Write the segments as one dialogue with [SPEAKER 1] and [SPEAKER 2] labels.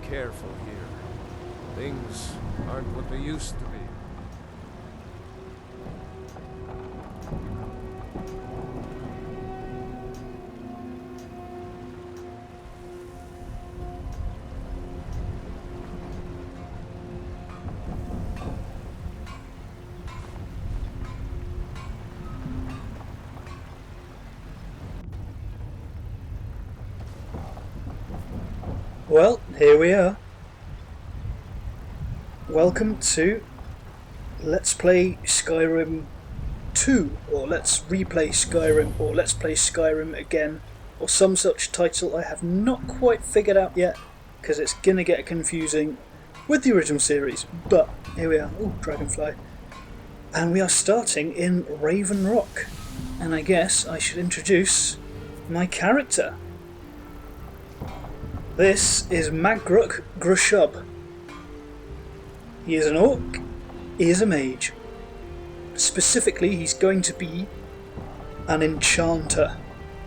[SPEAKER 1] careful here. Things aren't what they used to be.
[SPEAKER 2] Well, here we are. Welcome to Let's Play Skyrim 2, or Let's Replay Skyrim, or Let's Play Skyrim Again, or some such title I have not quite figured out yet, because it's going to get confusing with the original series. But here we are. Oh, Dragonfly. And we are starting in Raven Rock. And I guess I should introduce my character. This is Magruk Gro-Shub. He is an orc, he is a mage. Specifically, he's going to be an enchanter,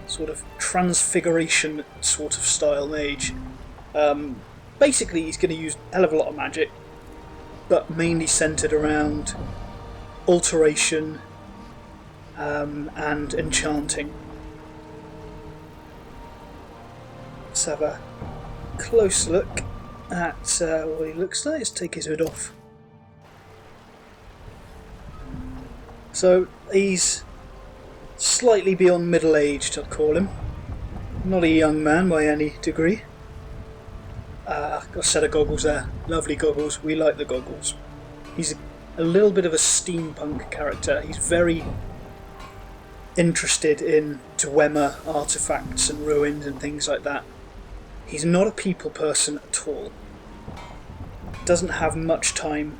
[SPEAKER 2] sort of transfiguration sort of style mage. Basically, he's going to use a hell of a lot of magic, but mainly centred around alteration and enchanting. Let's have a close look at what he looks like. Let's take his hood off. So he's slightly beyond middle-aged, I'd call him. Not a young man by any degree. Got a set of goggles there. Lovely goggles. We like the goggles. He's a little bit of a steampunk character. He's very interested in Dwemmer artifacts and ruins and things like that. He's not a people person at all. Doesn't have much time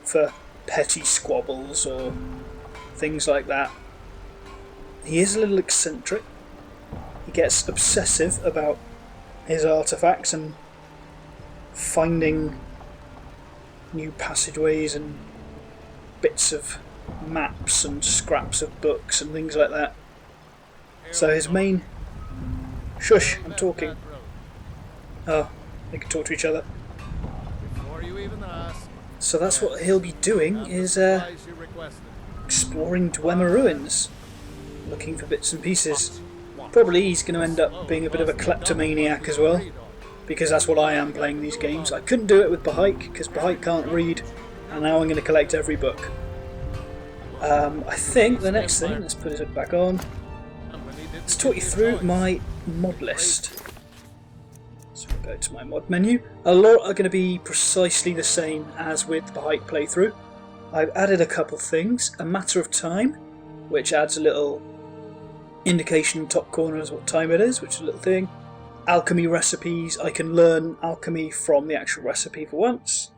[SPEAKER 2] for petty squabbles or things like that. He is a little eccentric. He gets obsessive about his artifacts and finding new passageways and bits of maps and scraps of books and things like that. So his main... Shush, I'm talking. Oh, they can talk to each other. So that's what he'll be doing, is exploring Dwemmer ruins, looking for bits and pieces. Probably he's going to end up being a bit of a kleptomaniac as well, because that's what I am playing these games. I couldn't do it with Bahike, because Bahike can't read, and now I'm going to collect every book. I think the next thing, let's put it back on, let's talk you through my mod list. So we'll go to my mod menu. A lot are going to be precisely the same as with the Bahike playthrough. I've added a couple things. A Matter of Time, which adds a little indication in the top corner as what time it is, which is a little thing. Alchemy recipes. I can learn alchemy from the actual recipe for once.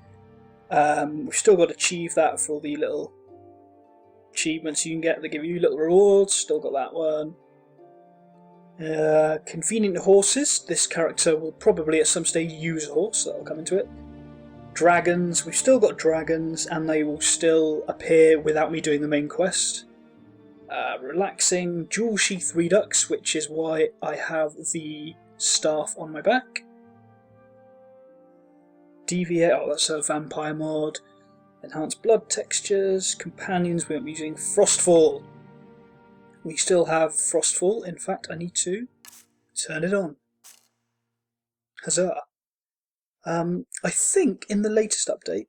[SPEAKER 2] We've still got to achieve that for all the little achievements you can get. They give you little rewards. Still got that one. Convenient horses. This character will probably at some stage use a horse, so that'll come into it. Dragons. We've still got dragons, and they will still appear without me doing the main quest. Relaxing. Jewel Sheath Redux, which is why I have the staff on my back. Deviate. Oh, that's a vampire mod. Enhanced blood textures. Companions. We won't be using Frostfall. We still have Frostfall. In fact, I need to turn it on. Huzzah. I think in the latest update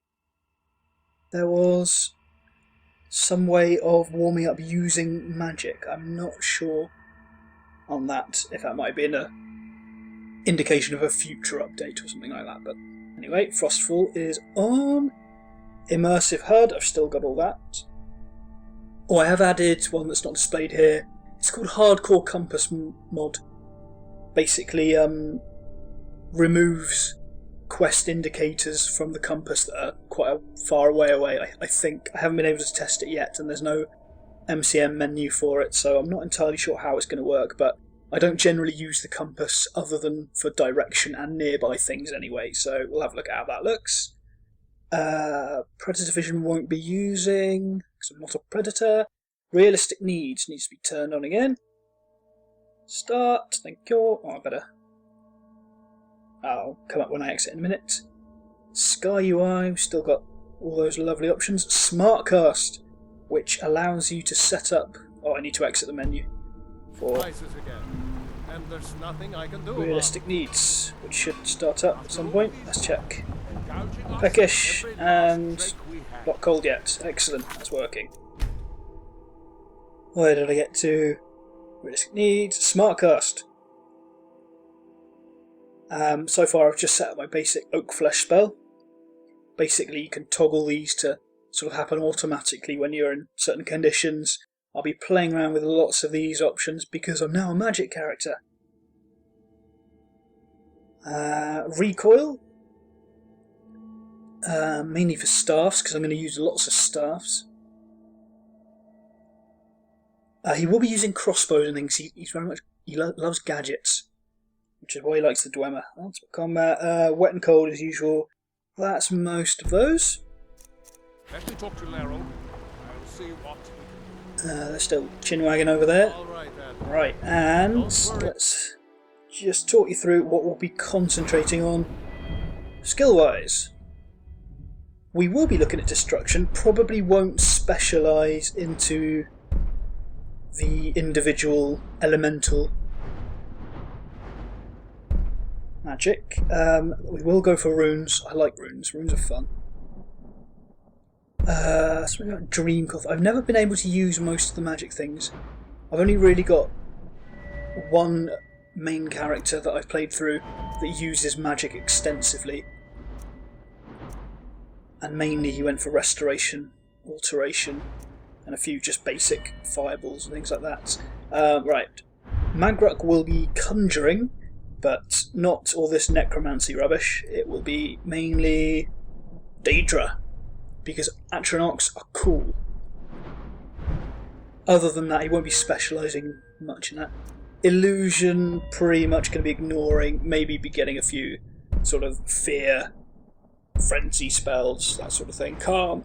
[SPEAKER 2] there was some way of warming up using magic. I'm not sure on that, if that might be an indication of a future update or something like that. But anyway, Frostfall is on. Immersive HUD, I've still got all that. Oh, I have added one that's not displayed here. It's called Hardcore Compass mod. Basically, removes quest indicators from the compass that are quite a far away. I think I haven't been able to test it yet, and there's no MCM menu for it, so I'm not entirely sure how it's going to work. But I don't generally use the compass other than for direction and nearby things anyway. So we'll have a look at how that looks. Predator vision won't be using, because I'm not a predator. Realistic needs needs to be turned on again. Start, thank you. Oh, I better. I'll come up when I exit in a minute. Sky UI, we've still got all those lovely options. Smartcast, which allows you to set up... Oh, I need to exit the menu. For
[SPEAKER 1] Prices again. And there's nothing I can do
[SPEAKER 2] realistic needs, which should start up at some point. Let's check.
[SPEAKER 1] about it.
[SPEAKER 2] Peckish and not cold yet. Excellent, that's working. Where did I get to? Realistic needs, Smartcast. So far I've just set up my basic oak flesh spell. Basically you can toggle these to sort of happen automatically when you're in certain conditions. I'll be playing around with lots of these options because I'm now a magic character. Recoil. Mainly for staffs because I'm going to use lots of staffs. He will be using crossbows and things. He's very much loves gadgets, which is why he likes the Dwemmer. Ultimate combat, wet and cold as usual. That's most of those.
[SPEAKER 1] Let me talk to Laro. I'll see what.
[SPEAKER 2] There's still Chinwagon over there.
[SPEAKER 1] All right then.
[SPEAKER 2] Right, and let's just talk you through what we'll be concentrating on skill-wise. We will be looking at destruction. Probably won't specialise into the individual elemental magic. We will go for runes. I like runes. Runes are fun. Something about Dreamcoth. I've never been able to use most of the magic things. I've only really got one main character that I've played through that uses magic extensively. And mainly he went for restoration, alteration, and a few just basic fireballs and things like that. Right. Magruk will be conjuring, but not all this necromancy rubbish. It will be mainly Daedra, because Atronachs are cool. Other than that, he won't be specialising much in that. Illusion, pretty much going to be ignoring, maybe be getting a few sort of fear, frenzy spells, that sort of thing. Calm.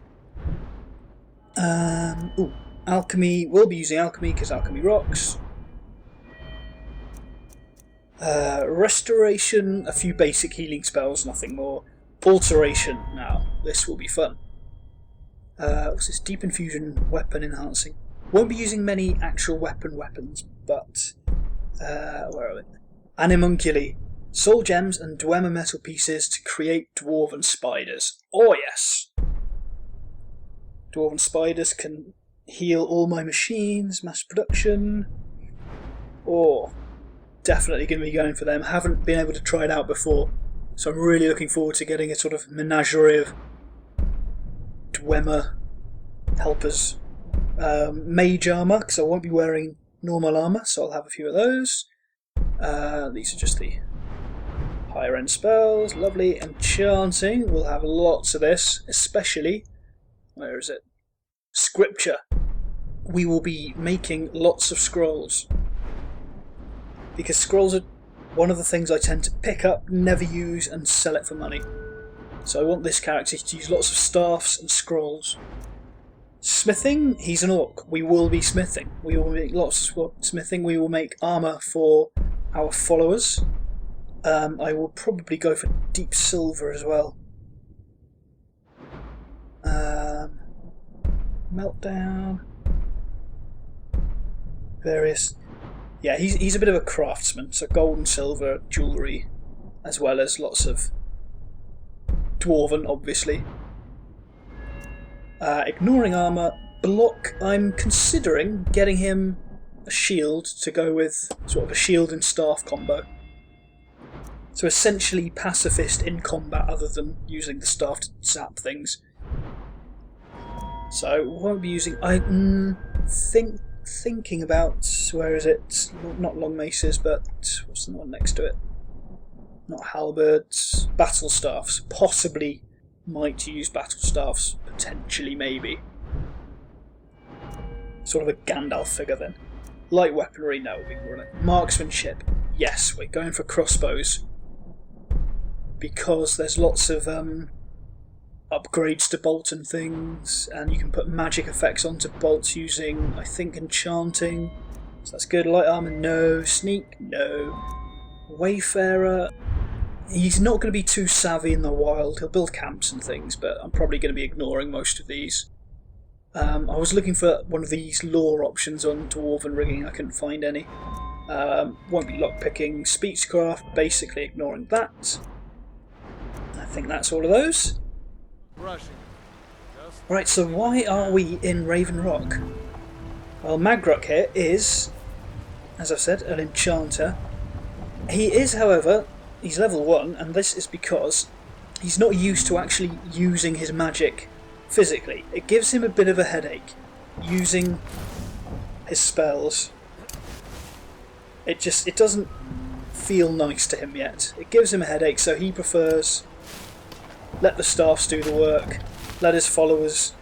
[SPEAKER 2] Alchemy, we'll be using Alchemy because Alchemy rocks. Restoration, a few basic healing spells, nothing more. Alteration, now, this will be fun. What's this? Deep Infusion, weapon enhancing. Won't be using many actual weapons, but... where are we? Animunculi. Soul gems and Dwemmer metal pieces to create dwarven spiders. Oh yes! Dwarven spiders can heal all my machines, mass production. Oh, definitely going to be going for them. Haven't been able to try it out before, so I'm really looking forward to getting a sort of menagerie of Dwemmer helpers. Mage armour, because I won't be wearing normal armour, so I'll have a few of those. These are just the higher end spells. Lovely. Enchanting, we'll have lots of this, especially, where is it? Scripture. We will be making lots of scrolls, because scrolls are one of the things I tend to pick up, never use, and sell it for money. So I want this character to use lots of staffs and scrolls. Smithing, he's an orc. We will be smithing. We will make lots of smithing. We will make armour for our followers. I will probably go for deep silver as well. Meltdown. Various. Yeah, he's a bit of a craftsman. So gold and silver jewellery, as well as lots of dwarven, obviously. Ignoring armour, block, I'm considering getting him a shield to go with sort of a shield and staff combo. So essentially pacifist in combat other than using the staff to zap things. So won't be using, thinking about, where is it? Not long maces, but what's the one next to it? Not halberds, battle staffs. Possibly might use battle staffs, potentially, maybe. Sort of a Gandalf figure then. Light weaponry, no, we can run it. Marksmanship, yes, we're going for crossbows. Because there's lots of upgrades to bolt and things, and you can put magic effects onto bolts using, I think, enchanting. So that's good. Light armour, no. Sneak, no. Wayfarer, He's not going to be too savvy in the wild. He'll build camps and things, but I'm probably going to be ignoring most of these. I was looking for one of these lore options on Dwarven rigging. I couldn't find any. Won't be lockpicking. Speechcraft, basically ignoring that. I think that's all of those. Right, so why are we in Raven Rock? Well, Magruk here is, as I've said, an enchanter. He is, however, he's level 1, and this is because he's not used to actually using his magic physically. It gives him a bit of a headache using his spells. It doesn't feel nice to him yet. It gives him a headache, so he prefers let the staffs do the work, let his followers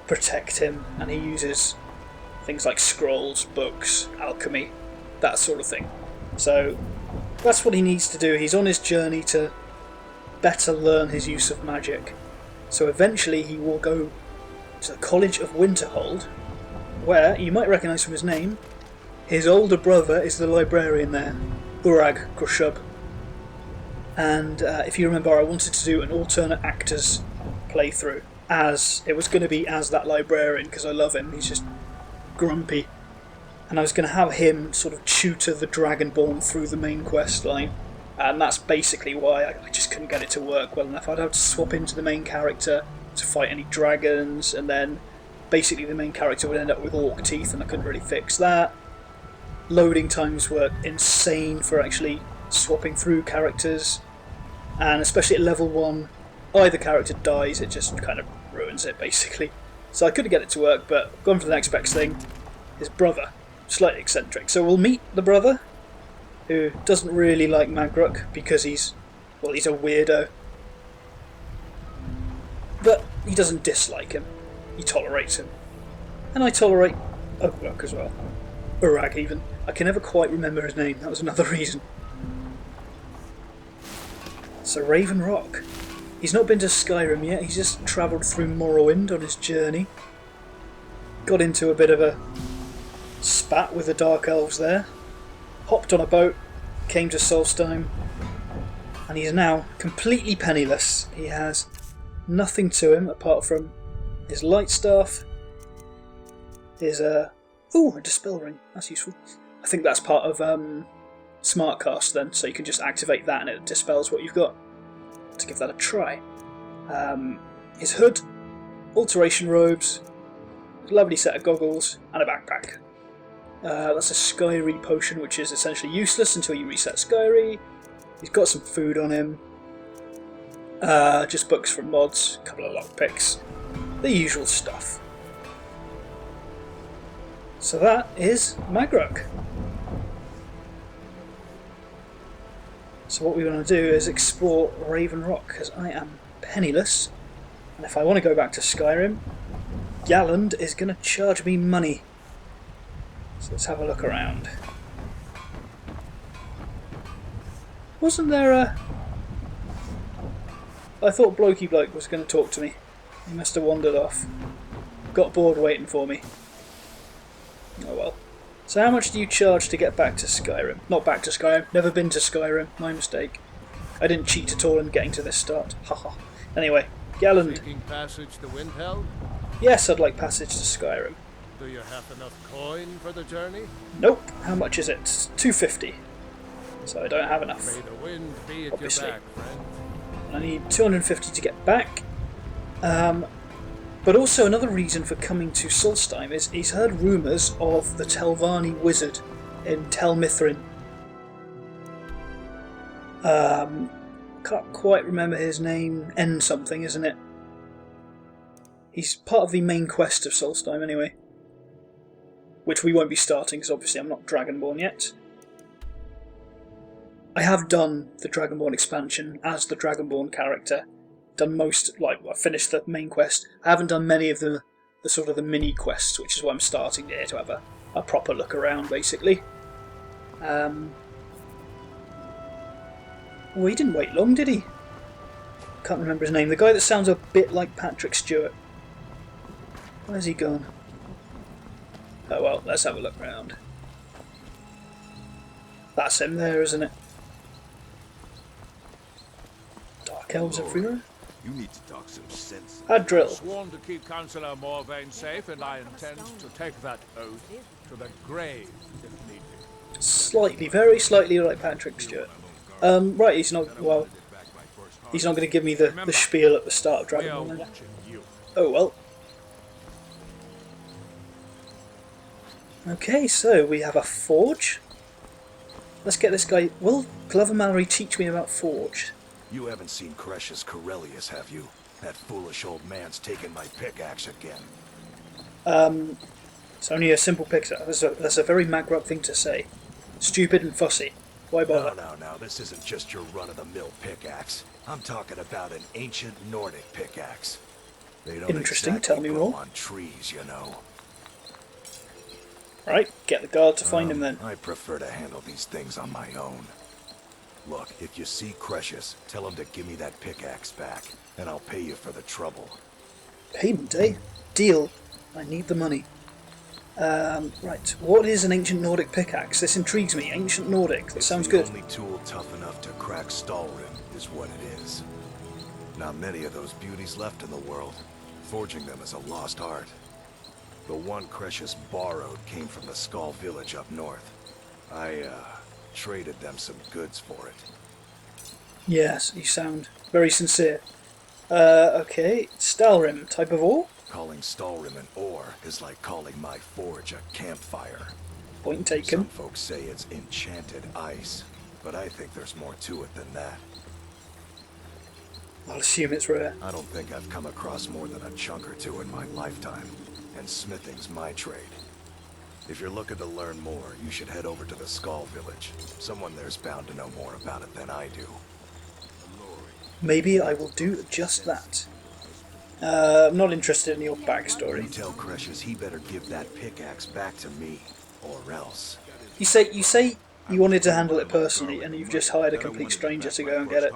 [SPEAKER 2] protect him, and he uses things like scrolls, books, alchemy, that sort of thing. So that's what he needs to do. He's on his journey to better learn his use of magic. So eventually he will go to the College of Winterhold, where, you might recognise from his name, his older brother is the librarian there, Magruk Gro-Shub. And if you remember, I wanted to do an alternate actors playthrough, as it was going to be as that librarian, because I love him. He's just grumpy. And I was going to have him sort of tutor the Dragonborn through the main quest line. And that's basically why I just couldn't get it to work well enough. I'd have to swap into the main character to fight any dragons, and then basically the main character would end up with orc teeth, and I couldn't really fix that. Loading times were insane for actually swapping through characters, and especially at level 1, either character dies, it just kind of ruins it basically. So I couldn't get it to work, but gone for the next best thing. His brother, slightly eccentric. So we'll meet the brother, who doesn't really like Magruk because he's a weirdo. But he doesn't dislike him, he tolerates him. And I tolerate Magruk as well. Urag even. I can never quite remember his name, that was another reason. So Raven Rock. He's not been to Skyrim yet, he's just travelled through Morrowind on his journey. Got into a bit of a spat with the Dark Elves there. Hopped on a boat, came to Solstheim, and he is now completely penniless. He has nothing to him apart from his light staff, his a dispel ring, that's useful. I think that's part of Smartcast then, so you can just activate that and it dispels what you've got. To give that a try. His hood, alteration robes, lovely set of goggles, and a backpack. That's a Skyrie potion, which is essentially useless until you reset Skyrie. He's got some food on him. Just books from mods, a couple of lockpicks. The usual stuff. So that is Magruk. So what we want to do is explore Raven Rock, because I am penniless. And if I want to go back to Skyrim, Galland is going to charge me money. So let's have a look around. Wasn't there a... I thought Blokey Bloke was going to talk to me. He must have wandered off. Got bored waiting for me. Oh well. So how much do you charge to get back to Skyrim? Not back to Skyrim, never been to Skyrim, my mistake. I didn't cheat at all in getting to this start. Haha. Anyway, Galland.
[SPEAKER 1] Seeking passage to Windhelm?
[SPEAKER 2] Yes, I'd like passage to Skyrim.
[SPEAKER 1] Do you have enough coin for the journey?
[SPEAKER 2] Nope. How much is it? 250. So I don't have enough.
[SPEAKER 1] May the wind be at
[SPEAKER 2] Obviously.
[SPEAKER 1] your back, friend.
[SPEAKER 2] I need 250 to get back. But also another reason for coming to Solstheim is he's heard rumours of the Telvanni wizard in Tel Mithrin. Can't quite remember his name. N something, isn't it? He's part of the main quest of Solstheim anyway. Which we won't be starting because obviously I'm not Dragonborn yet. I have done the Dragonborn expansion as the Dragonborn character. Done most, I finished the main quest. I haven't done many of the sort of the mini quests, which is why I'm starting here to have a proper look around, basically. Well, he didn't wait long, did he? Can't remember his name. The guy that sounds a bit like Patrick Stewart. Where's he gone? Oh well, let's have a look round. That's him there, isn't it? Dark elves everywhere.
[SPEAKER 3] You need to talk some sense.
[SPEAKER 2] A drill.
[SPEAKER 1] Sworn to keep Councillor Morvain safe, and I intend to take that oath to the grave if need be.
[SPEAKER 2] Slightly, very slightly like Patrick Stewart. Right, he's not, well, he's not going to give me the spiel at the start of
[SPEAKER 1] We are
[SPEAKER 2] Dragonborn.
[SPEAKER 1] watching you.
[SPEAKER 2] Oh well. Okay, so we have a forge. Let's get this guy. Will Clever Mallory teach me about forge?
[SPEAKER 3] You haven't seen Cretius Corellius, have you? That foolish old man's taken my pickaxe again.
[SPEAKER 2] It's only a simple pickaxe. That's a very Magruk thing to say. Stupid and fussy. Why bother?
[SPEAKER 3] No, this isn't just your run-of-the-mill pickaxe. I'm talking about an ancient Nordic pickaxe. They don't
[SPEAKER 2] Interesting,
[SPEAKER 3] exactly
[SPEAKER 2] tell me
[SPEAKER 3] grow
[SPEAKER 2] more.
[SPEAKER 3] on trees, you know.
[SPEAKER 2] Right, get the guard to find him then.
[SPEAKER 3] I prefer to handle these things on my own. Look, if you see Cretius, tell him to give me that pickaxe back, and I'll pay you for the trouble.
[SPEAKER 2] Payment, eh? Deal. I need the money. Right, what is an ancient Nordic pickaxe? This intrigues me. Ancient Nordic, that sounds good.
[SPEAKER 3] The only tool tough enough to crack Stalrim is what it is. Not many of those beauties left in the world. Forging them is a lost art. The one Cretius borrowed came from the Skull village up north. I, traded them some goods for it.
[SPEAKER 2] Yes, you sound very sincere. Okay, Stalrim, type of ore?
[SPEAKER 3] Calling Stalrim an ore is like calling my forge a campfire.
[SPEAKER 2] Point taken.
[SPEAKER 3] Some folks say it's enchanted ice, but I think there's more to it than that.
[SPEAKER 2] I'll assume it's rare.
[SPEAKER 3] I don't think I've come across more than a chunk or two in my lifetime, and smithing's my trade. If you're looking to learn more, you should head over to the Skull village. Someone there's bound to know more about it than I do.
[SPEAKER 2] Maybe I will do just that. I'm not interested in your backstory.
[SPEAKER 3] You tell Cretius he better give that pickaxe back to me, or else.
[SPEAKER 2] You say you wanted to handle it personally, and you've just hired a complete stranger to go and get it.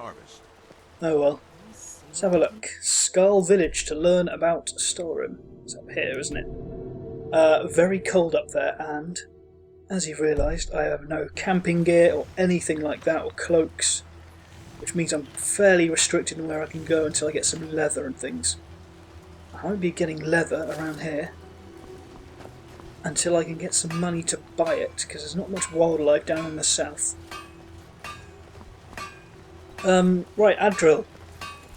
[SPEAKER 2] Oh well. Let's have a look. Skull Village to learn about Stalrim. It's up here, isn't it? Very cold up there, and as you've realised, I have no camping gear or anything like that, or cloaks, which means I'm fairly restricted in where I can go until I get some leather and things. I won't be getting leather around here until I can get some money to buy it, because there's not much wildlife down in the south. Right, Adril.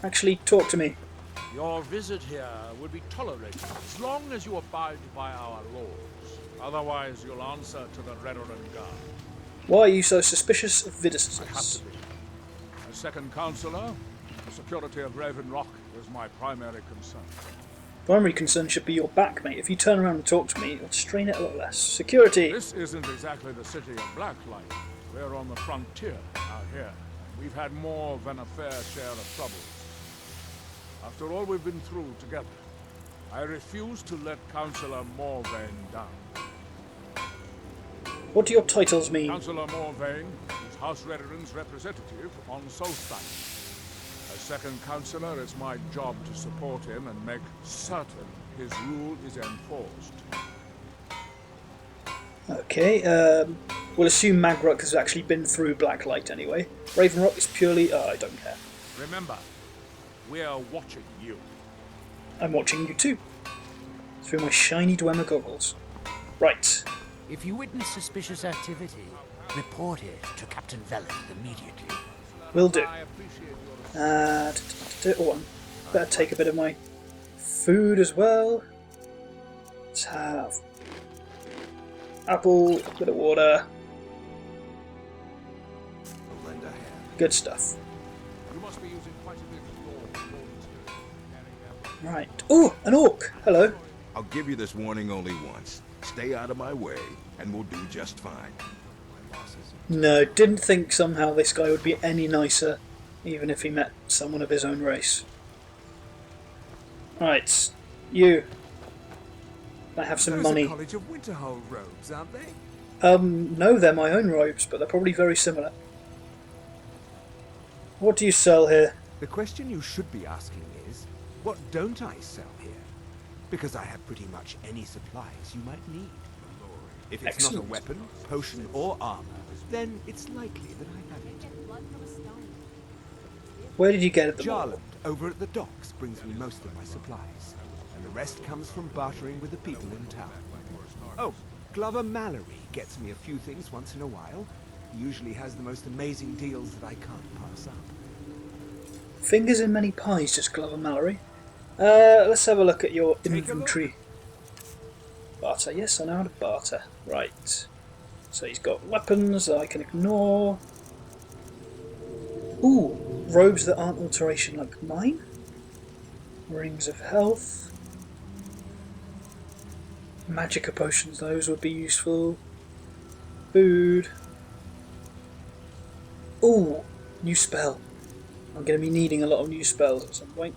[SPEAKER 2] Actually, talk to me.
[SPEAKER 1] Your visit here will be tolerated as long as you abide by our laws. Otherwise, you'll answer to the Retching Guard.
[SPEAKER 2] Why are you so suspicious of
[SPEAKER 1] I have
[SPEAKER 2] visitors?
[SPEAKER 1] to be. As second councillor, the security of Raven Rock is my primary concern.
[SPEAKER 2] Primary concern should be your back, mate. If you turn around and talk to me, it'll strain it a lot less. Security!
[SPEAKER 1] This isn't exactly the city of Blacklight. We're on the frontier out here. We've had more than a fair share of troubles. After all we've been through together, I refuse to let Councillor Morvain down.
[SPEAKER 2] What do your titles mean?
[SPEAKER 1] Councillor Morvain is House Reddering's representative on Southside. As second councillor, it's my job to support him and make certain his rule is enforced.
[SPEAKER 2] Okay, we'll assume Magruk has actually been through Blacklight anyway. Raven Rock is purely... oh, I don't care.
[SPEAKER 1] Remember, we are watching you.
[SPEAKER 2] I'm watching you too. Through my shiny Dwemmer goggles. Right.
[SPEAKER 4] If you witness suspicious activity, report it to Captain Veleth immediately.
[SPEAKER 2] Will do.
[SPEAKER 1] I appreciate your
[SPEAKER 2] Oh, I better take a bit of my food as well. Let's have apple, a bit of water.
[SPEAKER 3] Lend a hand.
[SPEAKER 2] Good stuff.
[SPEAKER 1] You must be using quite a bit of your
[SPEAKER 2] Right. Oh, an orc. Hello.
[SPEAKER 5] I'll give you this warning only once. Stay out of my way, and we'll do just fine.
[SPEAKER 2] No, didn't think somehow this guy would be any nicer, even if he met someone of his own race. Right, you. I have some money.
[SPEAKER 6] College of Winterhold robes, aren't they?
[SPEAKER 2] No, they're my own robes, but they're probably very similar. What do you sell here?
[SPEAKER 6] The question you should be asking is, what don't I sell here? Because I have pretty much any supplies you might need. If it's not a
[SPEAKER 2] Excellent.
[SPEAKER 6] weapon, potion, or armor, then it's likely that I have it.
[SPEAKER 2] Where did you get them all?
[SPEAKER 6] Jarland, over at the docks, brings me most of my supplies, and the rest comes from bartering with the people in town. Oh, Glover Mallory gets me a few things once in a while. He usually has the most amazing deals that I can't pass up.
[SPEAKER 2] Fingers in many pies, just Glover Mallory. Let's have a look at your inventory. Barter. Yes, I know how to barter. Right. So he's got weapons that I can ignore. Ooh, robes that aren't alteration like mine. Rings of health. Magicka potions, those would be useful. Food. Ooh, new spell. I'm going to be needing a lot of new spells at some point.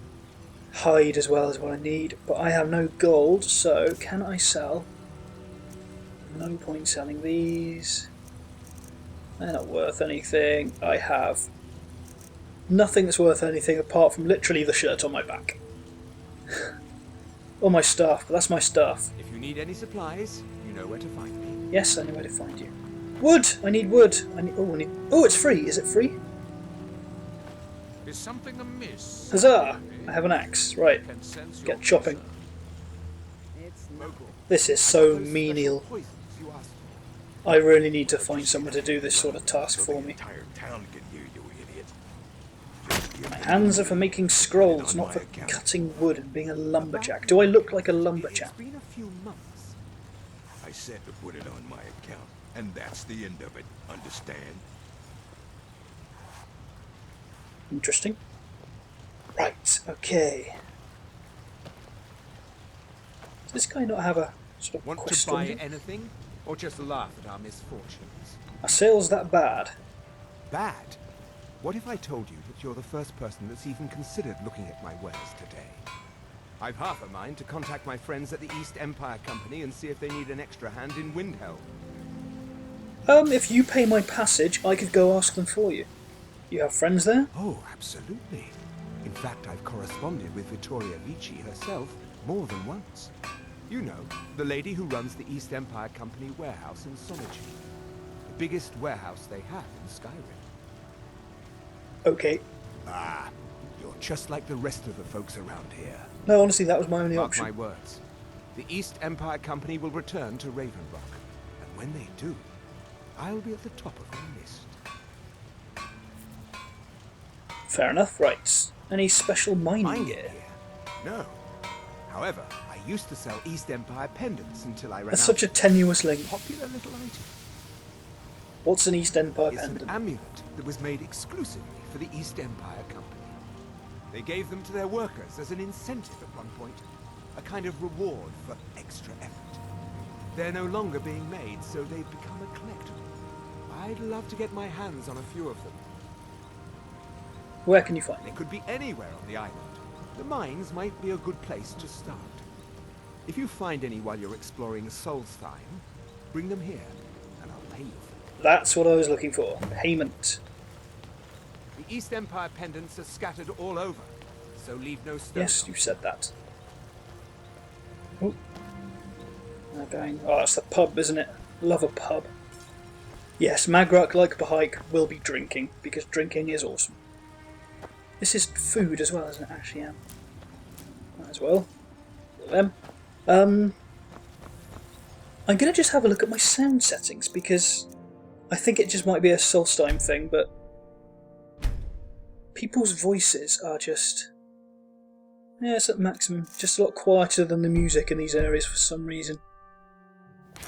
[SPEAKER 2] Hide as well is what I need, but I have no gold, so can I sell? No point selling these. They're not worth anything. I have nothing that's worth anything apart from literally the shirt on my back. Or my staff, but that's my staff.
[SPEAKER 6] If you need any supplies, you know where to find me.
[SPEAKER 2] Yes, I know where to find you. Wood! I need wood! Oh, it's free! Is it free?
[SPEAKER 1] Is something amiss?
[SPEAKER 2] Huzzah! I have an axe. Right, get chopping. This is so menial.
[SPEAKER 6] Poisons you asked for.
[SPEAKER 2] I really need to find someone to do this sort of task for me.
[SPEAKER 5] Entire town can hear you, idiot.
[SPEAKER 2] My hands are for making scrolls, not for cutting wood and being a lumberjack. Do I look like a lumberjack?
[SPEAKER 6] It's been a few months.
[SPEAKER 5] I said to put it on my account, and that's the end of it. Understand?
[SPEAKER 2] Interesting. Right, okay. Does this guy not have a sort of
[SPEAKER 6] Want
[SPEAKER 2] quest
[SPEAKER 6] to buy
[SPEAKER 2] on him?
[SPEAKER 6] anything, or just laugh at our misfortunes?
[SPEAKER 2] Are sales that bad?
[SPEAKER 6] Bad? What if I told you that you're the first person that's even considered looking at my wares today? I've half a mind to contact my friends at the East Empire Company and see if they need an extra hand in Windhelm.
[SPEAKER 2] If you pay my passage, I could go ask them for you. You have friends there?
[SPEAKER 6] Oh, absolutely. In fact, I've corresponded with Vittoria Vici herself more than once. You know, the lady who runs the East Empire Company warehouse in Solitude. The biggest warehouse they have in Skyrim.
[SPEAKER 2] Okay.
[SPEAKER 6] Ah, you're just like the rest of the folks around here.
[SPEAKER 2] No, honestly, that was my only
[SPEAKER 6] Mark
[SPEAKER 2] option.
[SPEAKER 6] my words. The East Empire Company will return to Raven Rock. And when they do, I'll be at the top of their list.
[SPEAKER 2] Fair enough, right. Any special mining gear?
[SPEAKER 6] No. However, I used to sell East Empire pendants until I ran
[SPEAKER 2] That's
[SPEAKER 6] out.
[SPEAKER 2] such a tenuous link.
[SPEAKER 6] Popular little item.
[SPEAKER 2] What's an East Empire
[SPEAKER 6] It's
[SPEAKER 2] pendant?
[SPEAKER 6] an amulet that was made exclusively for the East Empire Company. They gave them to their workers as an incentive at one point, a kind of reward for extra effort. They're no longer being made, so they've become a collectible. I'd love to get my hands on a few of them.
[SPEAKER 2] Where can you find
[SPEAKER 6] They
[SPEAKER 2] them?
[SPEAKER 6] could be anywhere on the island. The mines might be a good place to start. If you find any while you're exploring Solstheim, bring them here, and I'll pay you for them.
[SPEAKER 2] That's what I was looking for. Payment.
[SPEAKER 6] The East Empire pendants are scattered all over, so leave no stone.
[SPEAKER 2] Yes, you said that. Oh. Now going. Oh, that's the pub, isn't it? Love a pub. Yes, Magruk, like Bahike, will be drinking, because drinking is awesome. This is food as well, isn't it? Actually, yeah. Might as well. Them. I'm going to just have a look at my sound settings, because I think it just might be a Solstheim thing, but people's voices are just... yeah, it's at maximum. Just a lot quieter than the music in these areas for some reason.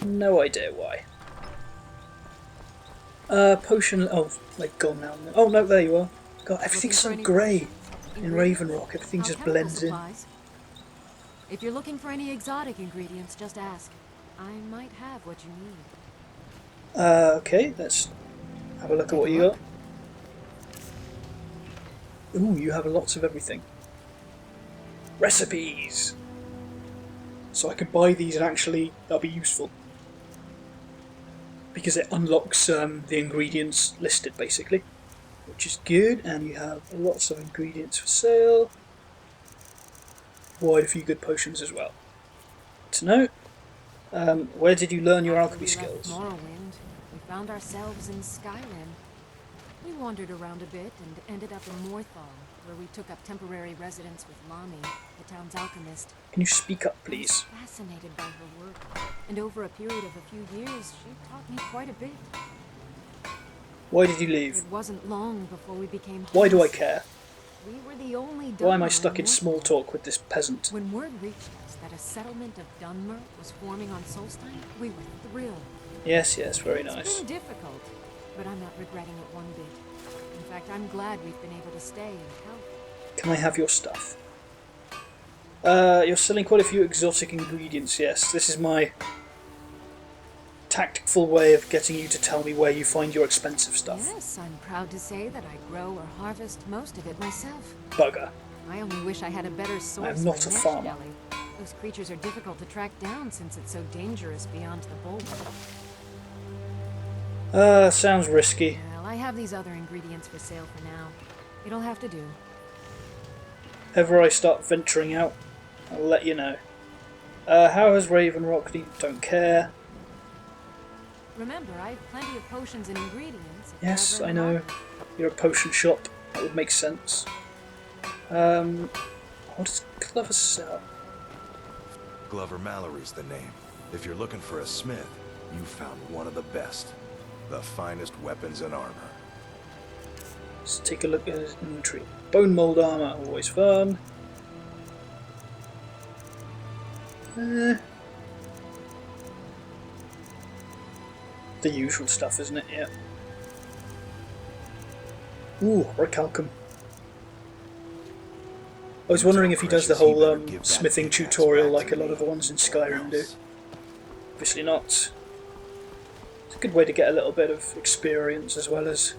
[SPEAKER 2] No idea why. Potion... oh, like gone now. Oh no, there you are. God, everything's so grey in Raven Rock. Everything just blends in.
[SPEAKER 7] If you're looking for any exotic ingredients, just ask. I might have what you need.
[SPEAKER 2] Okay, let's have a look at what you got. Ooh, you have lots of everything. Recipes! So I can buy these and actually, that'll be useful. Because it unlocks the ingredients listed, basically. Which is good, and you have lots of ingredients for sale. Quite a few good potions as well. To know, where did you learn your alchemy
[SPEAKER 7] After we left
[SPEAKER 2] skills?
[SPEAKER 7] Morrowind, we found ourselves in Skyrim. We wandered around a bit and ended up in Morthal, where we took up temporary residence with Lami, the town's alchemist.
[SPEAKER 2] Can you speak up,
[SPEAKER 7] I was
[SPEAKER 2] please?
[SPEAKER 7] fascinated by her work, and over a period of a few years, she taught me quite a bit.
[SPEAKER 2] Why did you leave?
[SPEAKER 7] It wasn't long before we became
[SPEAKER 2] Why do I
[SPEAKER 7] homies.
[SPEAKER 2] care?
[SPEAKER 7] We were the only
[SPEAKER 2] Why am I
[SPEAKER 7] Dwemmer
[SPEAKER 2] stuck in
[SPEAKER 7] Morthal.
[SPEAKER 2] small talk with this peasant?
[SPEAKER 7] When word reached us that a settlement of Dwemmer was forming on Solstein, we were thrilled.
[SPEAKER 2] Yes, very
[SPEAKER 7] It's
[SPEAKER 2] nice.
[SPEAKER 7] been difficult, but I'm not regretting it one bit. In fact, I'm glad we've been able to stay and help.
[SPEAKER 2] Can I have your stuff? You're selling quite a few exotic ingredients, yes. This is my tactful way of getting you to tell me where you find your expensive stuff.
[SPEAKER 7] Yes, I'm proud to say that I grow or harvest most of it myself.
[SPEAKER 2] Bugger.
[SPEAKER 7] I only wish I had a better source.
[SPEAKER 2] I'm not
[SPEAKER 7] for
[SPEAKER 2] a
[SPEAKER 7] Netch
[SPEAKER 2] farmer.
[SPEAKER 7] Deli. Those creatures are difficult to track down since it's so dangerous beyond the boulder.
[SPEAKER 2] Sounds risky.
[SPEAKER 7] Well, I have these other ingredients for sale for now. It'll have to do.
[SPEAKER 2] Ever I start venturing out, I'll let you know. How has Raven rocked you? Don't care.
[SPEAKER 7] Remember, I have plenty of potions and ingredients. if
[SPEAKER 2] Yes,
[SPEAKER 7] you're
[SPEAKER 2] I
[SPEAKER 7] ever in
[SPEAKER 2] know.
[SPEAKER 7] the market.
[SPEAKER 2] You're a potion shop. That would make sense. What does Glover sell?
[SPEAKER 3] Glover Mallory's the name. If you're looking for a smith, you found one of the best. The finest weapons and armor.
[SPEAKER 2] Let's take a look at his inventory. Bone mold armor, always fun. The usual stuff, isn't it? Yeah. Ooh, Recalcum. I was wondering if he does the whole smithing tutorial like a lot of the ones in Skyrim do. Obviously not. It's a good way to get a little bit of experience as well as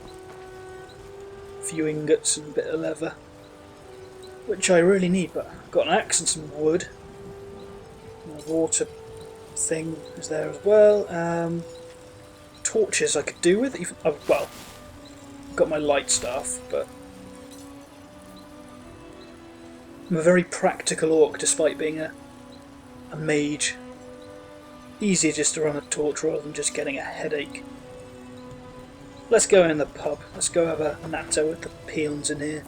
[SPEAKER 2] a few ingots and a bit of leather. Which I really need, but I've got an axe and some wood. And a water thing is there as well. Torches I could do with, even, oh, well, I've got my light staff, but I'm a very practical orc despite being a mage. Easier just to run a torch rather than just getting a headache. Let's go in the pub. Let's go have a natter with the peons in here.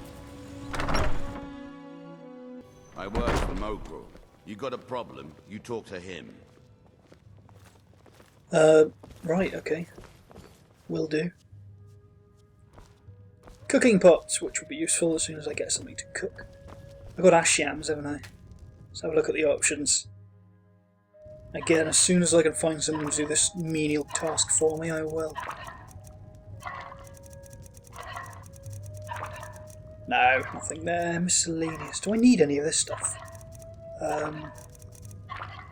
[SPEAKER 8] I work for Magruk. You got a problem, you talk to him.
[SPEAKER 2] Right, okay. Will do. Cooking pots, which would be useful as soon as I get something to cook. I've got ash yams, haven't I? Let's have a look at the options. Again, as soon as I can find someone to do this menial task for me, I will. No, nothing there. Miscellaneous. Do I need any of this stuff?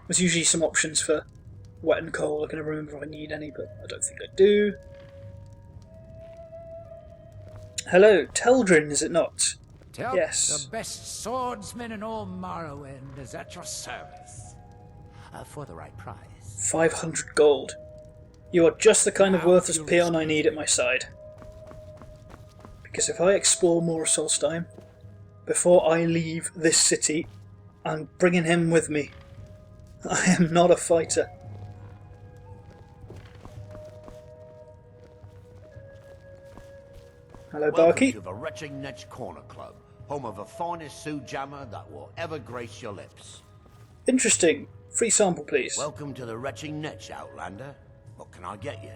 [SPEAKER 2] There's usually some options for wet and cold. I can never remember if I need any, but I don't think I do. Hello, Teldrin, is it not? Yes.
[SPEAKER 4] The best swordsman in all Morrowind is at your service. For the right price.
[SPEAKER 2] 500 gold. You are just the kind of worthless peon I need at my side. Because if I explore more of Solstheim, before I leave this city, I'm bringing him with me. I am not a fighter. Hello,
[SPEAKER 4] Welcome
[SPEAKER 2] barkeep.
[SPEAKER 4] to the Retching Netch Corner Club, home of the finest Sue Jammer that will ever grace your lips.
[SPEAKER 2] Interesting. Free sample, please.
[SPEAKER 4] Welcome to the Retching Netch, Outlander. What can I get you?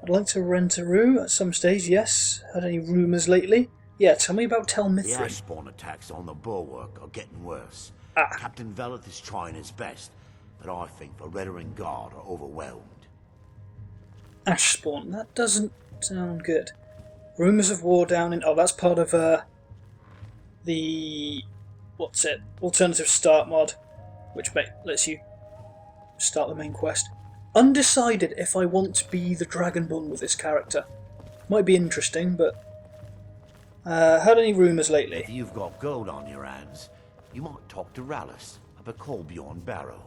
[SPEAKER 2] I'd like to rent a room at some stage, yes. Had any rumours lately? Yeah, tell me about Tel
[SPEAKER 4] The
[SPEAKER 2] Mithrin.
[SPEAKER 4] ash spawn attacks on the bulwark are getting worse.
[SPEAKER 2] Ah.
[SPEAKER 4] Captain Veleth is trying his best, but I think the Rettering Guard are overwhelmed.
[SPEAKER 2] Ash spawn, that doesn't sound good. Rumours of war down in... Oh, that's part of the... What's it? Alternative start mod, which lets you start the main quest. Undecided if I want to be the Dragonborn with this character. Might be interesting, but... had any rumours lately?
[SPEAKER 4] If you've got gold on your hands, you might talk to Rallis up at Colbjorn Barrow.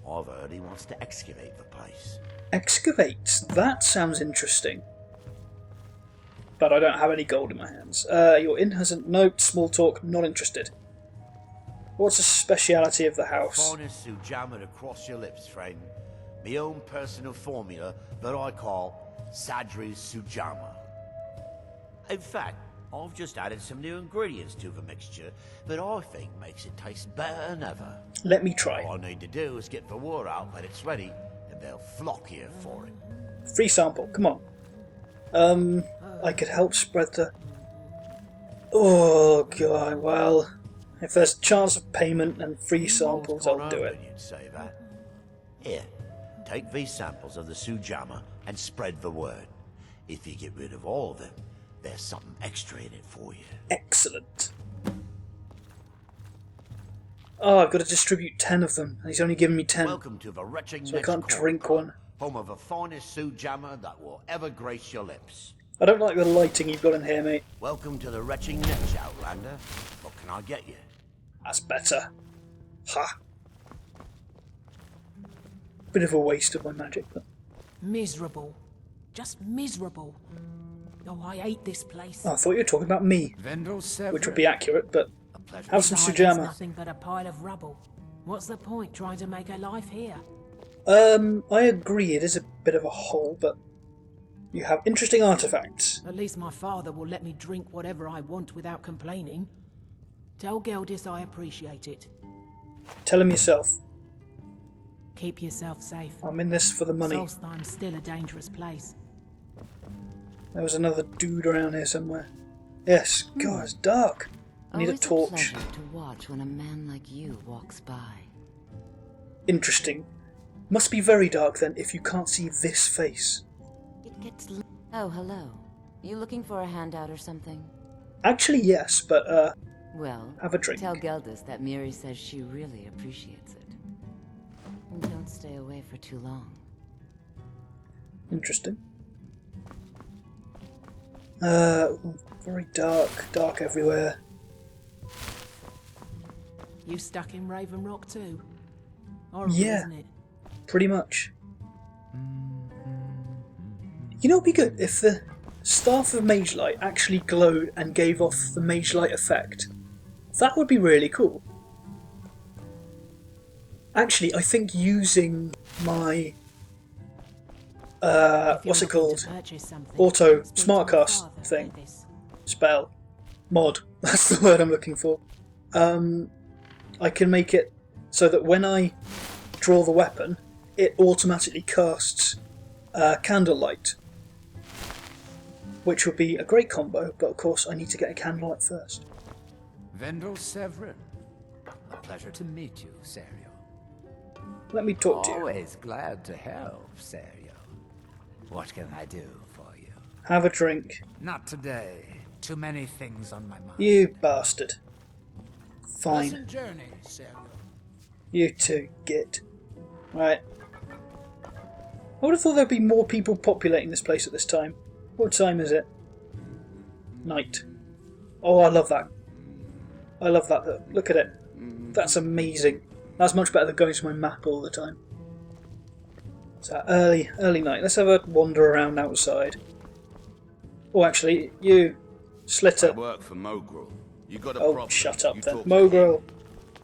[SPEAKER 4] I've heard he wants to excavate the place.
[SPEAKER 2] Excavate? That sounds interesting. But I don't have any gold in my hands. Your inn has a note, small talk, not interested. What's the speciality of the house?
[SPEAKER 4] Finest Sue Jammer across your lips, friend. My own personal formula that I call Sadri's Sujama. In fact, I've just added some new ingredients to the mixture that I think makes it taste better than ever.
[SPEAKER 2] Let me try.
[SPEAKER 4] All I need to do is get the word out that it's ready, and they'll flock here for it.
[SPEAKER 2] Free sample, come on. I could help spread the... Oh god, well, if there's a chance of payment and free samples, I'll do it.
[SPEAKER 4] You'd say that. Here, take these samples of the sujama and spread the word. If you get rid of all of them, there's something extra in it for you.
[SPEAKER 2] Excellent. Oh, I've got to distribute 10 of them, and he's only given me 10.
[SPEAKER 4] Welcome to the Retching
[SPEAKER 2] So I
[SPEAKER 4] Netch
[SPEAKER 2] can't drink one.
[SPEAKER 4] home of the finest sujama that will ever grace your lips.
[SPEAKER 2] I don't like the lighting you've got in here, mate.
[SPEAKER 4] Welcome to the Retching Netch, Outlander. What can I get you?
[SPEAKER 2] That's better. Ha! Bit of a waste of my magic, but...
[SPEAKER 9] Miserable. Just miserable. Oh, I hate this place.
[SPEAKER 2] Oh, I thought you were talking about me, which would be accurate, but have some
[SPEAKER 9] Besides,
[SPEAKER 2] sujama.
[SPEAKER 9] It's nothing but a pile of rubble. What's the point trying to make a life here?
[SPEAKER 2] I agree, it is a bit of a hole, but you have interesting artifacts.
[SPEAKER 9] At least my father will let me drink whatever I want without complaining. Tell Geldis I appreciate it.
[SPEAKER 2] Tell him yourself.
[SPEAKER 9] Keep yourself safe.
[SPEAKER 2] I'm in this for the money.
[SPEAKER 9] Solstheim's still a dangerous place.
[SPEAKER 2] There was another dude around here somewhere. Yes, God, it's dark. I need a
[SPEAKER 10] Always
[SPEAKER 2] torch.
[SPEAKER 10] pleasure to watch when a man like you walks by.
[SPEAKER 2] Interesting. Must be very dark then if you can't see this face.
[SPEAKER 10] It gets. Oh, hello. You looking for a handout or something?
[SPEAKER 2] Actually, yes, but
[SPEAKER 10] Well,
[SPEAKER 2] have a drink.
[SPEAKER 10] tell Geldis that Miri says she really appreciates it. And don't stay away for too long.
[SPEAKER 2] Interesting. Very dark everywhere.
[SPEAKER 9] You stuck in Raven Rock too? Horrible,
[SPEAKER 2] Yeah.
[SPEAKER 9] isn't it?
[SPEAKER 2] Pretty much. You know, it'd be good if the Staff of Mage Light actually glowed and gave off the Mage Light effect. That would be really cool. Actually, I think using my
[SPEAKER 9] If you're
[SPEAKER 2] what's it
[SPEAKER 9] looking
[SPEAKER 2] called?
[SPEAKER 9] to purchase something,
[SPEAKER 2] Auto
[SPEAKER 9] speak to
[SPEAKER 2] smart
[SPEAKER 9] your
[SPEAKER 2] cast
[SPEAKER 9] father
[SPEAKER 2] thing.
[SPEAKER 9] about this.
[SPEAKER 2] Spell. Mod. That's the word I'm looking for. I can make it so that when I draw the weapon, it automatically casts candlelight. Which would be a great combo, but of course I need to get a candlelight first.
[SPEAKER 11] Vendel Severin. A pleasure to meet you, Serio.
[SPEAKER 2] Let me talk to you.
[SPEAKER 11] Always glad to help, Serio. What can I do for you?
[SPEAKER 2] Have a drink.
[SPEAKER 11] Not today. Too many things on my mind.
[SPEAKER 2] You bastard. Fine.
[SPEAKER 11] Pleasant journey, Serio.
[SPEAKER 2] You too, git. Right. I would have thought there'd be more people populating this place at this time. What time is it? Night. Oh, I love that. I love that. Look at it. That's amazing. That's much better than going to my map all the time. So early night. Let's have a wander around outside. Oh, actually, you, Slitter.
[SPEAKER 8] I work for Magruk. You got a
[SPEAKER 2] Oh,
[SPEAKER 8] problem.
[SPEAKER 2] shut up
[SPEAKER 8] you
[SPEAKER 2] then.
[SPEAKER 8] talk to
[SPEAKER 2] Magruk.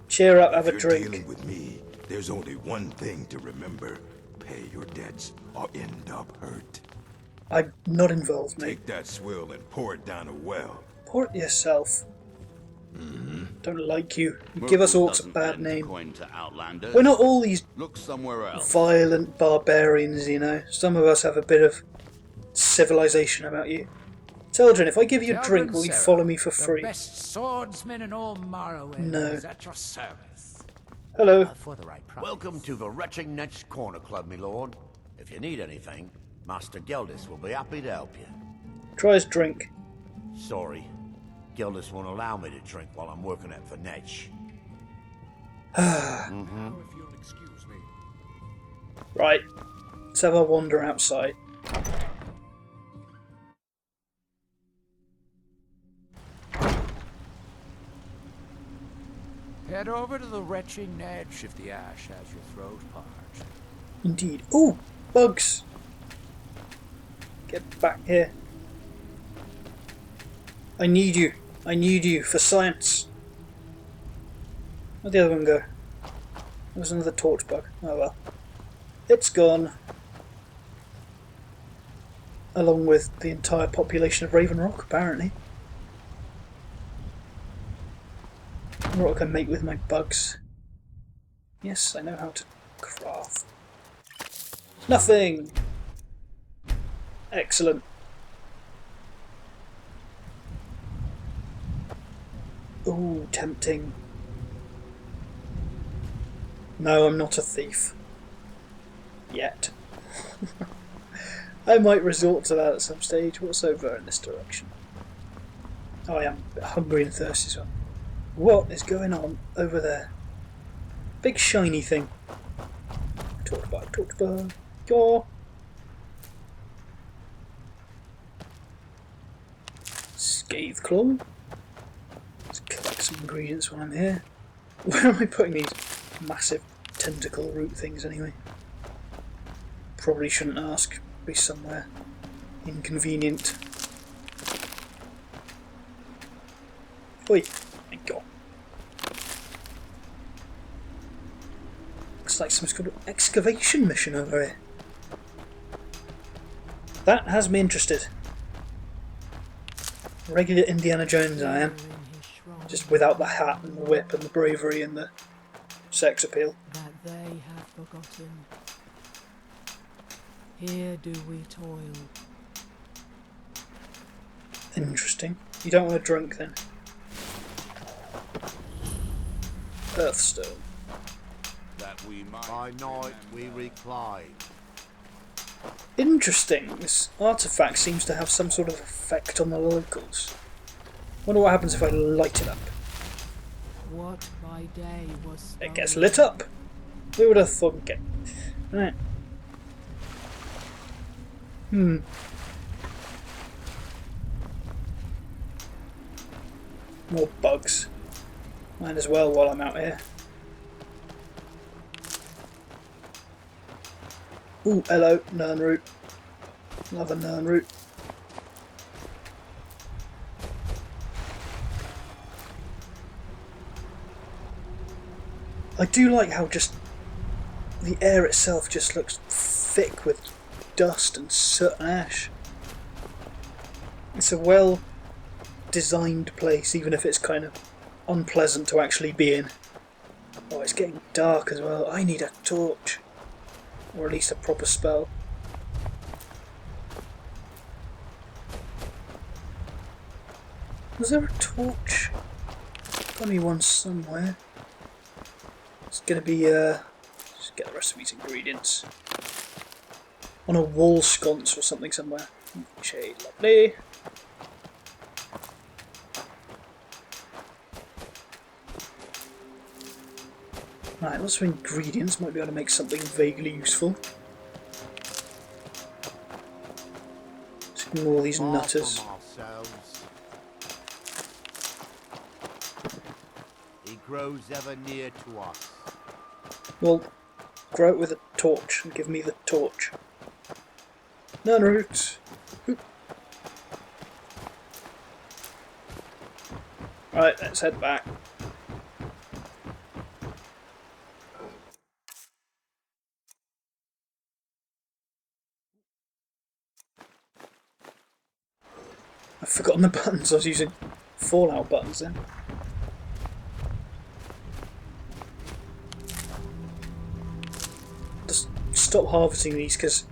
[SPEAKER 2] Cheer up, have a
[SPEAKER 3] If you're
[SPEAKER 2] drink.
[SPEAKER 3] dealing with me, there's only one thing to remember. Pay your debts or end up hurt.
[SPEAKER 2] I'm not involved, mate.
[SPEAKER 3] Take that swill and pour it down a well.
[SPEAKER 2] Pour it yourself. Don't like you. You give us orcs a bad name. We're not all these
[SPEAKER 8] Look somewhere else.
[SPEAKER 2] violent barbarians, you know. Some of us have a bit of civilization about you. Teldrin, if I give you a drink, will you follow me for free?
[SPEAKER 11] The best swordsman in all Morrowind
[SPEAKER 2] No.
[SPEAKER 11] is at your service.
[SPEAKER 2] Hello.
[SPEAKER 11] For the right price.
[SPEAKER 4] Welcome to the Retching Netch Corner Club, my lord. If you need anything, Master Geldis will be happy to help you.
[SPEAKER 2] Try his drink.
[SPEAKER 4] Sorry, Geldis won't allow me to drink while I'm working at the Netch.
[SPEAKER 1] Now, if you'll excuse me.
[SPEAKER 2] Right. Let's have a wander outside.
[SPEAKER 11] Head over to the Retching Netch if the ash has your throat parched.
[SPEAKER 2] Indeed. Ooh, bugs. Get back here. I need you. I need you for science. Where'd the other one go? There was another torch bug. Oh well. It's gone. along with the entire population of Raven Rock, apparently. What can I make with my bugs? Yes, I know how to craft. Nothing! Excellent. Ooh, tempting. No, I'm not a thief. Yet. I might resort to that at some stage. What's over in this direction? Oh, I am hungry and thirsty as well. What is going on over there? Big shiny thing. Talked about. Yaw. Scathe claw. Let's collect some ingredients while I'm here. Where am I putting these massive tentacle root things anyway? Probably shouldn't ask. Be somewhere inconvenient. Oi, thank God. Looks like some sort of excavation mission over here. That has me interested. Regular Indiana Jones I am. Just without the hat and the whip and the bravery and the sex appeal.
[SPEAKER 9] That they have forgotten. Here do we toil.
[SPEAKER 2] Interesting. You don't want to drink then. Earthstone.
[SPEAKER 4] By night we recline.
[SPEAKER 2] Interesting. This artifact seems to have some sort of effect on the locals. Wonder what happens if I light it up.
[SPEAKER 9] What by day was
[SPEAKER 2] It gets lit up. Who would have thought? Okay. Right. More bugs. Might as well while I'm out here. Ooh, hello, Nern root. Love a Nern root. I do like how just the air itself just looks thick with dust and soot and ash. It's a well designed place, even if it's kind of unpleasant to actually be in. Oh, it's getting dark as well. I need a torch. Or at least a proper spell. Was there a torch? Got me one somewhere. It's gonna be just get the rest of these ingredients. On a wall sconce or something somewhere. Shade, lovely. Right, lots of ingredients. Might be able to make something vaguely useful. Let's ignore these nutters.
[SPEAKER 4] He grows ever near to us.
[SPEAKER 2] Well, grow it with a torch and give me the torch. None roots. Right, let's head back. I've forgotten the buttons. I was using Fallout buttons then. Just stop harvesting these, because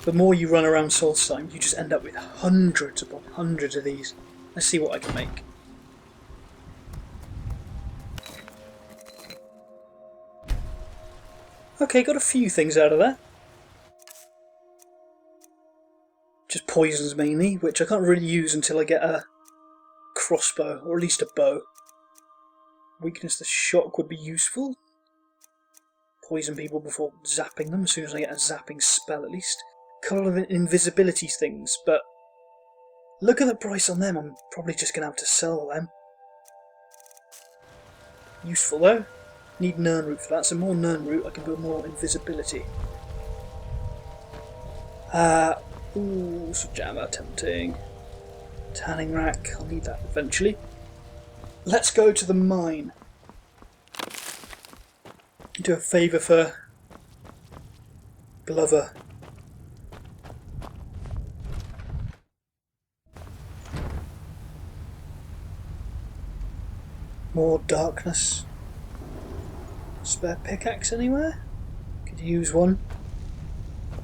[SPEAKER 2] the more you run around Solstheim, you just end up with hundreds upon hundreds of these. Let's see what I can make. Okay, got a few things out of that. Just poisons mainly, which I can't really use until I get a crossbow, or at least a bow. Weakness to shock would be useful. Poison people before zapping them, as soon as I get a zapping spell at least. Couple of invisibility things, but look at the price on them, I'm probably just going to have to sell them. Useful though. Need Nern root for that, so more Nern root I can build more invisibility. Ooh, Sujamma, tempting. Tanning rack, I'll need that eventually. Let's go to the mine. Do a favour for Glover. More darkness. Spare pickaxe anywhere? Could use one.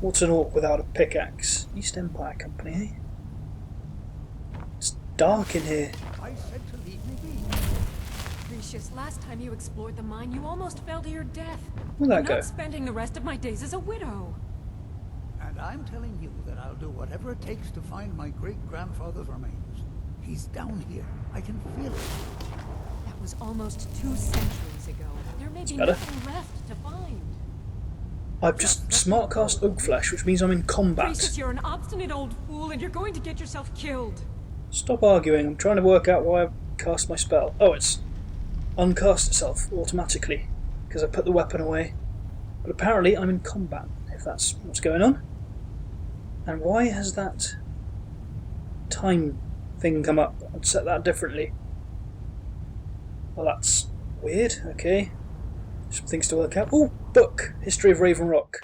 [SPEAKER 2] What's an orc without a pickaxe? East Empire Company, eh? It's dark in here.
[SPEAKER 12] I said to leave me be.
[SPEAKER 7] Gracious, last time you explored the mine, you almost fell to your death.
[SPEAKER 2] Where'd that
[SPEAKER 7] I'm
[SPEAKER 2] go?
[SPEAKER 7] not spending the rest of my days as a widow.
[SPEAKER 12] And I'm telling you that I'll do whatever it takes to find my great-grandfather's remains. He's down here. I can feel it.
[SPEAKER 7] That was almost 2 centuries ago. There may be
[SPEAKER 2] better.
[SPEAKER 7] nothing left to find.
[SPEAKER 2] I've just smartcast Oak Flesh, which means I'm in combat.
[SPEAKER 7] Gracious, you're an obstinate old fool, and you're going to get yourself killed.
[SPEAKER 2] Stop arguing. I'm trying to work out why I cast my spell. Oh, it's uncast itself automatically because I put the weapon away. But apparently I'm in combat, if that's what's going on. And why has that time thing come up? I'd set that differently. Well, that's weird. Okay. Some things to work out. Oh, book! History of Raven Rock.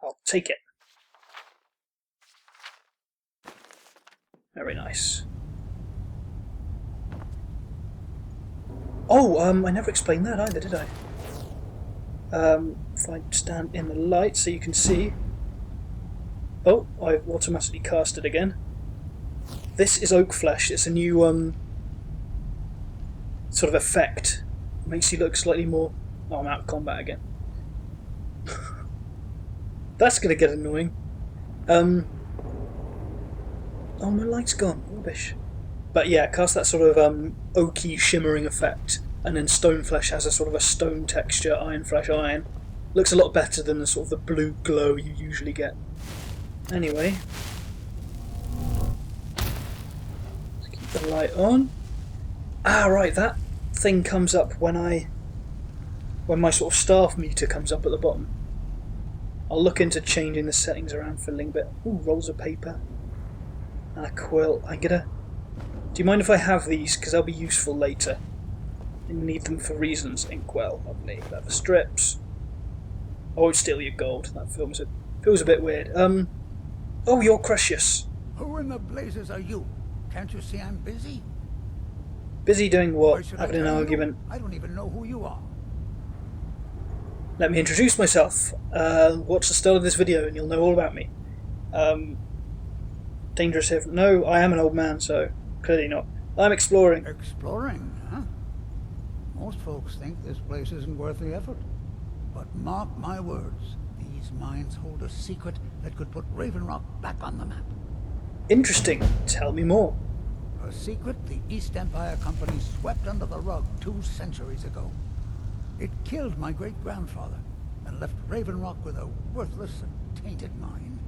[SPEAKER 2] I'll take it. Very nice. Oh, I never explained that either, did I? If I stand in the light so you can see. Oh, I've automatically cast it again. This is Oak Flesh. It's a new sort of effect. Makes you look slightly more... Oh, I'm out of combat again. That's going to get annoying. Oh, my light's gone. Rubbish. But yeah, cast that sort of oaky, shimmering effect. And then Stone Flesh has a sort of a stone texture, Iron Flesh iron. Looks a lot better than the sort of the blue glow you usually get. Anyway. Let's keep the light on. Ah, right, that thing comes up when my sort of staff meter comes up at the bottom. I'll look into changing the settings around for a little bit. Ooh, rolls of paper. And a quill. Do you mind if I have these? Because they'll be useful later. You need them for reasons. Inkwell, lovely. Leather strips. I won't steal your gold. That feels a bit weird. Oh, you're Crucius.
[SPEAKER 12] Who in the blazes are you? Can't you see I'm busy?
[SPEAKER 2] Busy doing what?
[SPEAKER 12] Why should I
[SPEAKER 2] Having an
[SPEAKER 12] tell you?
[SPEAKER 2] argument.
[SPEAKER 12] I don't even know who you are.
[SPEAKER 2] Let me introduce myself. Watch the start of this video and you'll know all about me. Dangerous here. No, I am an old man, so clearly not. I'm exploring.
[SPEAKER 12] Exploring, huh? Most folks think this place isn't worth the effort. But mark my words, these mines hold a secret that could put Raven Rock back on the map.
[SPEAKER 2] Interesting. Tell me more.
[SPEAKER 12] A secret the East Empire Company swept under the rug 2 centuries ago. It killed my great-grandfather and left Raven Rock with a worthless and tainted mine.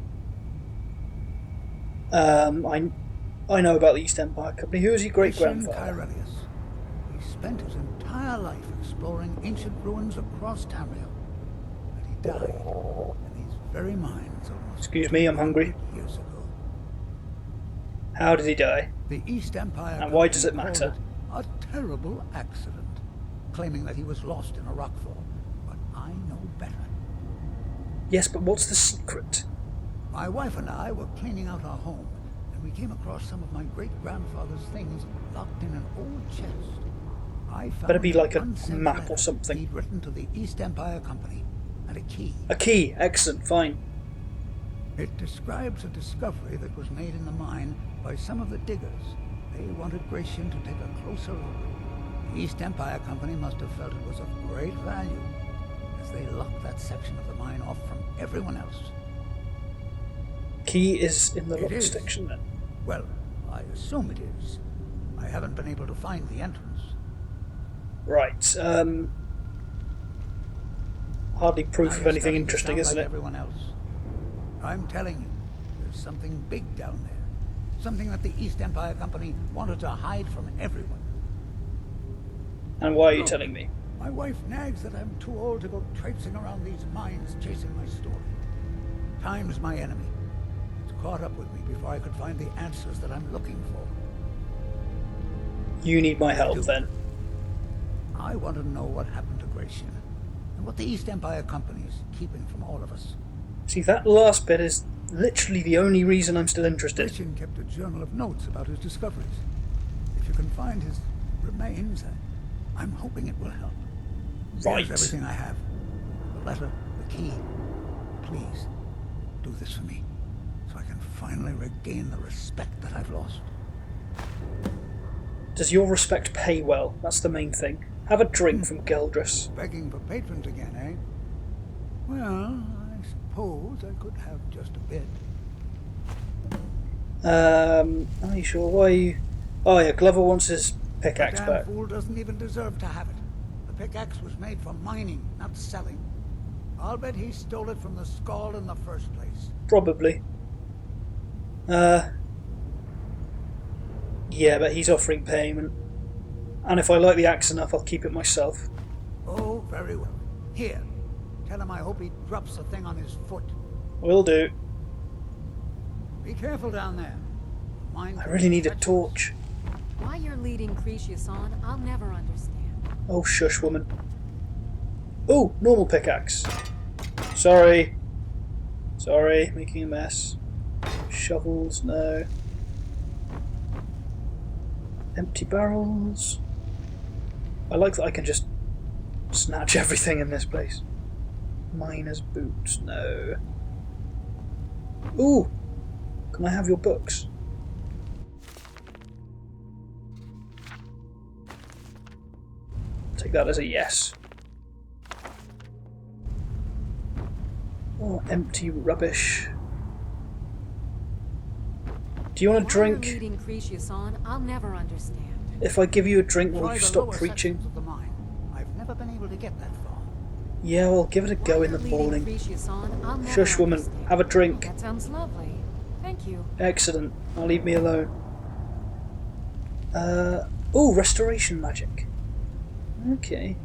[SPEAKER 2] I know about the East Empire Company. Who is your great-grandfather?
[SPEAKER 12] He spent his entire life exploring ancient ruins across Tamriel. And he died in these very mines almost...
[SPEAKER 2] Excuse me, I'm hungry.
[SPEAKER 12] ...years ago.
[SPEAKER 2] How did he die?
[SPEAKER 12] The East Empire
[SPEAKER 2] and why does it matter?
[SPEAKER 12] A terrible accident, claiming that he was lost in a rockfall. But I know better.
[SPEAKER 2] Yes, but what's the secret?
[SPEAKER 12] My wife and I were cleaning out our home, and we came across some of my great-grandfather's things locked in an old chest. I found
[SPEAKER 2] better be like a
[SPEAKER 12] unsent
[SPEAKER 2] map
[SPEAKER 12] letter
[SPEAKER 2] or something.
[SPEAKER 12] He'd written to the East Empire Company, and a key.
[SPEAKER 2] A key, excellent, fine.
[SPEAKER 12] It describes a discovery that was made in the mine by some of the diggers. They wanted Gratian to take a closer look. The East Empire Company must have felt it was of great value, as they locked that section of the mine off from everyone else.
[SPEAKER 2] Key is in the lock section then?
[SPEAKER 12] Well, I assume it is. I haven't been able to find the entrance.
[SPEAKER 2] Right, hardly proof of anything interesting, isn't it?
[SPEAKER 12] Everyone else. I'm telling you, there's something big down there. Something that the East Empire Company wanted to hide from everyone.
[SPEAKER 2] And why are you telling me?
[SPEAKER 12] My wife nags that I'm too old to go traipsing around these mines chasing my story. Time's my enemy. It's caught up with me before I could find the answers that I'm looking for.
[SPEAKER 2] You need my help then.
[SPEAKER 12] I want to know what happened to Gratian, and what the East Empire Company is keeping from all of us.
[SPEAKER 2] See, that last bit is literally the only reason I'm still interested.
[SPEAKER 12] Gratian kept a journal of notes about his discoveries. If you can find his remains, I'm hoping it will help.
[SPEAKER 2] Right.
[SPEAKER 12] Here's everything I have. The letter, the key. Please, do this for me, so I can finally regain the respect that I've lost.
[SPEAKER 2] Does your respect pay well? That's the main thing. Have a drink from Geldris.
[SPEAKER 12] Begging for patrons again, eh? Well, I suppose I could have just a bit.
[SPEAKER 2] Are you sure? Why are you... Oh yeah, Glover wants his pickaxe
[SPEAKER 12] The damn
[SPEAKER 2] back.
[SPEAKER 12] fool doesn't even deserve to have it. The pickaxe was made for mining, not selling. I'll bet he stole it from the Skald in the first place.
[SPEAKER 2] Probably. Yeah, but he's offering payment. And if I like the axe enough, I'll keep it myself.
[SPEAKER 12] Oh, very well. Here. Tell him I hope he drops the thing on his foot.
[SPEAKER 2] Will do.
[SPEAKER 12] Be careful down there. Mine
[SPEAKER 2] I really need a torch.
[SPEAKER 7] Why you're leading Cretius on, I'll never understand.
[SPEAKER 2] Oh, shush, woman. Oh, normal pickaxe. Sorry. Sorry, making a mess. Shovels, no. Empty barrels. I like that I can just snatch everything in this place. Miner's boots, no. Ooh! Can I have your books? Take that as a yes. Oh, empty rubbish. Do you want a drink?
[SPEAKER 7] Why you're leading Cretius on, I'll never understand.
[SPEAKER 2] If I give you a drink, will
[SPEAKER 12] Try
[SPEAKER 2] you
[SPEAKER 12] the
[SPEAKER 2] stop
[SPEAKER 12] lower
[SPEAKER 2] preaching?
[SPEAKER 12] sections of the mine. I've never been able to get that far.
[SPEAKER 2] Yeah, well, give it a go
[SPEAKER 7] Why
[SPEAKER 2] in the
[SPEAKER 7] you're leading
[SPEAKER 2] morning.
[SPEAKER 7] Cretius on, I'll never
[SPEAKER 2] Shush, woman.
[SPEAKER 7] understand.
[SPEAKER 2] Have a drink.
[SPEAKER 7] That sounds lovely. Thank you.
[SPEAKER 2] Excellent. Now leave me alone. Oh, restoration magic. Okay.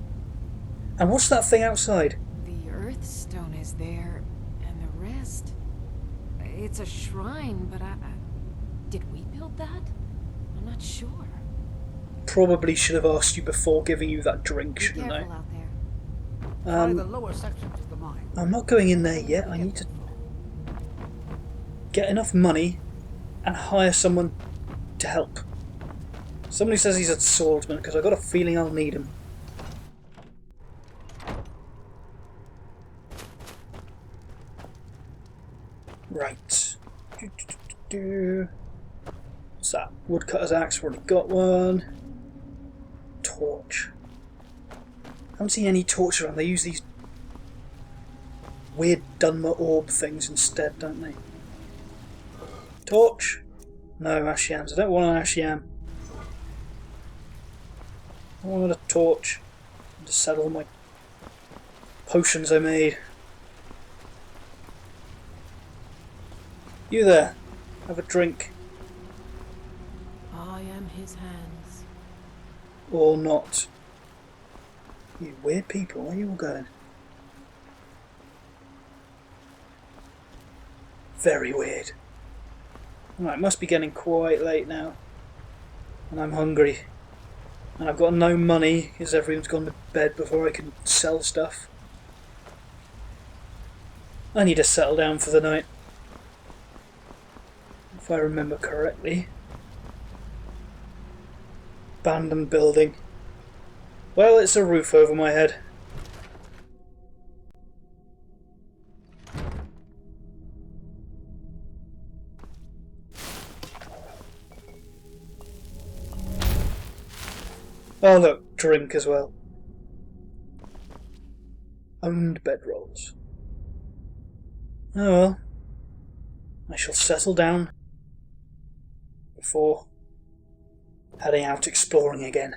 [SPEAKER 2] And what's that thing outside?
[SPEAKER 7] The Earth Stone is there, and the rest... It's a shrine, but did we build that? I'm not sure.
[SPEAKER 2] Probably should have asked you before giving you that drink,
[SPEAKER 7] Be
[SPEAKER 2] shouldn't
[SPEAKER 7] careful
[SPEAKER 2] I?
[SPEAKER 7] out there.
[SPEAKER 12] Try the lower sections of the mine.
[SPEAKER 2] I'm not going in there yet. I need to get enough money and hire someone to help. Somebody says he's a swordsman, because I've got a feeling I'll need him. Right. What's that? Woodcutter's axe, already got one. Torch. I haven't seen any torch around. They use these weird Dwemmer orb things instead, don't they? Torch? No, ash yams. I don't want an ash yam. I wanted a torch to sell all my potions I made. You there, have a drink.
[SPEAKER 9] I am his hands.
[SPEAKER 2] Or not. You weird people, where are you all going? Very weird. Right, it must be getting quite late now. And I'm hungry. And I've got no money because everyone's gone to bed before I can sell stuff. I need to settle down for the night. If I remember correctly. Abandoned building. Well, it's a roof over my head. Oh look, drink as well. Owned bedrolls. Oh well. I shall settle down before heading out exploring again.